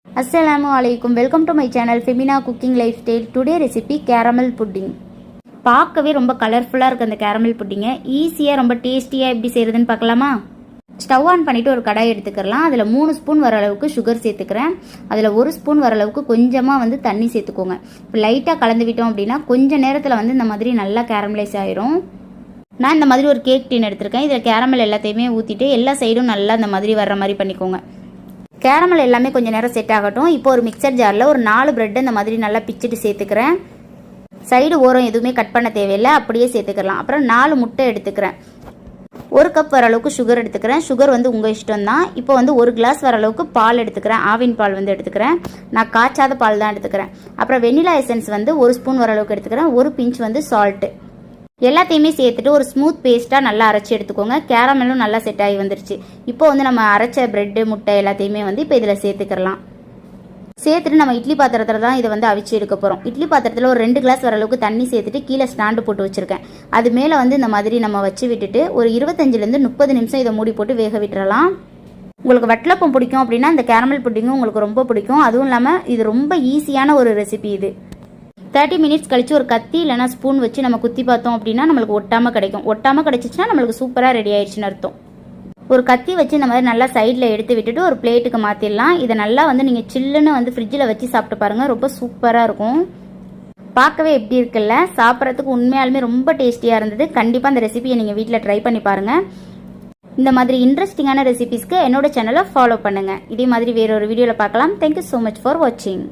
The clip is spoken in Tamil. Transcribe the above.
Assalamu alaikum. Welcome to my channel Femina Cooking Lifestyle. Today recipe caramel pudding. பார்க்கவே ரொம்ப கலர்ஃபுல்லாக இருக்குது அந்த கேரமல் புட்டிங்கை. ஈஸியாக ரொம்ப டேஸ்டியாக எப்படி செய்கிறதுன்னு பார்க்கலாமா? ஸ்டவ் ஆன் பண்ணிவிட்டு ஒரு கடாய் எடுத்துக்கலாம். அதில் 3 ஸ்பூன் வர அளவுக்கு சுகர் சேர்த்துக்கிறேன். அதில் 1 ஸ்பூன் வர அளவுக்கு கொஞ்சமாக தண்ணி சேர்த்துக்கோங்க. இப்போ லைட்டாக கலந்து விட்டோம் அப்படின்னா கொஞ்சம் நேரத்தில் இந்த மாதிரி நல்லா கேரமலைஸ் ஆயிரும். நான் இந்த மாதிரி ஒரு கேக் டின் எடுத்திருக்கேன். இதில் கேரமல் எல்லாத்தையுமே ஊற்றிட்டு எல்லா சைடும் நல்லா இந்த மாதிரி வர்ற மாதிரி பண்ணிக்கோங்க. கேரமல் எல்லாமே கொஞ்சம் நேரம் செட் ஆகட்டும். இப்போ ஒரு மிக்சர் ஜாரில் ஒரு 4 பிரெட் இந்த மாதிரி நல்லா பிச்சுட்டு சேர்த்துக்கிறேன். சைடு ஓரம் எதுவுமே கட் பண்ண தேவையில்லை, அப்படியே சேர்த்துக்கலாம். அப்புறம் 4 முட்டை எடுத்துக்கிறேன். 1 கப் வர அளவுக்கு சுகர் எடுத்துக்கிறேன். சுகர் உங்கள் இஷ்டம் தான். இப்போ 1 கிளாஸ் வர அளவுக்கு பால் எடுத்துக்கிறேன். ஆவின் பால் எடுத்துக்கிறேன். நான் காய்ச்சாத பால் தான் எடுத்துக்கிறேன். அப்புறம் வெனிலா எசன்ஸ் 1 ஸ்பூன் வர அளவுக்கு எடுத்துக்கிறேன். 1 பிஞ்ச் சால்ட்டு எல்லாத்தையுமே சேர்த்துட்டு ஒரு ஸ்மூத் பேஸ்ட்டாக நல்லா அரைச்சி எடுத்துக்கோங்க. கேரமலும் நல்லா செட் ஆகி வந்துருச்சு. இப்போ நம்ம அரைச்ச பிரெட்டு முட்டை எல்லாத்தையுமே இப்போ இதில் சேர்த்துக்கலாம். சேர்த்துட்டு நம்ம இட்லி பாத்திரத்தில் தான் இதை அவிச்சு எடுக்க போகிறோம். இட்லி பாத்திரத்தில் ஒரு 2 கிளாஸ் வர அளவுக்கு தண்ணி சேர்த்துட்டு கீழே ஸ்டாண்டு போட்டு வச்சுருக்கேன். அது மேலே இந்த மாதிரி நம்ம வச்சு விட்டுட்டு ஒரு 25லேருந்து 30 நிமிஷம் இதை மூடி போட்டு வேக விட்டுறலாம். உங்களுக்கு வட்டலப்பம் பிடிக்கும் அப்படின்னா இந்த கேரமல் புட்டிங்கும் உங்களுக்கு ரொம்ப பிடிக்கும். அதுவும் இல்லாமல் இது ரொம்ப ஈஸியான ஒரு ரெசிபி. இது 30 மினிட்ஸ் கழிச்சு ஒரு கத்தி இல்லைனா ஸ்பூன் வச்சு நம்ம குத்தி பார்த்தோம் அப்படின்னா நம்மளுக்கு ஒட்டாமல் கிடைக்கும். ஒட்டாமல் கிடைச்சிச்சுன்னா நம்மளுக்கு சூப்பராக ரெடி ஆயிடுச்சுன்னு அர்த்தம். ஒரு கத்தி வச்சு இந்த மாதிரி நல்லா சைடில் எடுத்து விட்டுட்டு ஒரு பிளேட்டுக்கு மாற்றிடலாம். இதை நல்லா நீங்கள் சில்லுன்னு ஃப்ரிட்ஜில் வச்சு சாப்பிட்டு பாருங்கள். ரொம்ப சூப்பராக இருக்கும். பார்க்கவே எப்படி இருக்குல்ல, சாப்பிட்றதுக்கு உண்மையாலுமே ரொம்ப டேஸ்டியாக இருந்தது. கண்டிப்பாக அந்த ரெசிபியை நீங்கள் வீட்டில் ட்ரை பண்ணி பாருங்கள். இந்த மாதிரி இன்ட்ரெஸ்டிங்கான ரெசிபிஸ்க்கு என்னோட சேனலை ஃபாலோ பண்ணுங்கள். இதே மாதிரி வேறொரு வீடியோவில் பார்க்கலாம். தேங்க்யூ ஸோ மச் ஃபார் வாட்சிங்.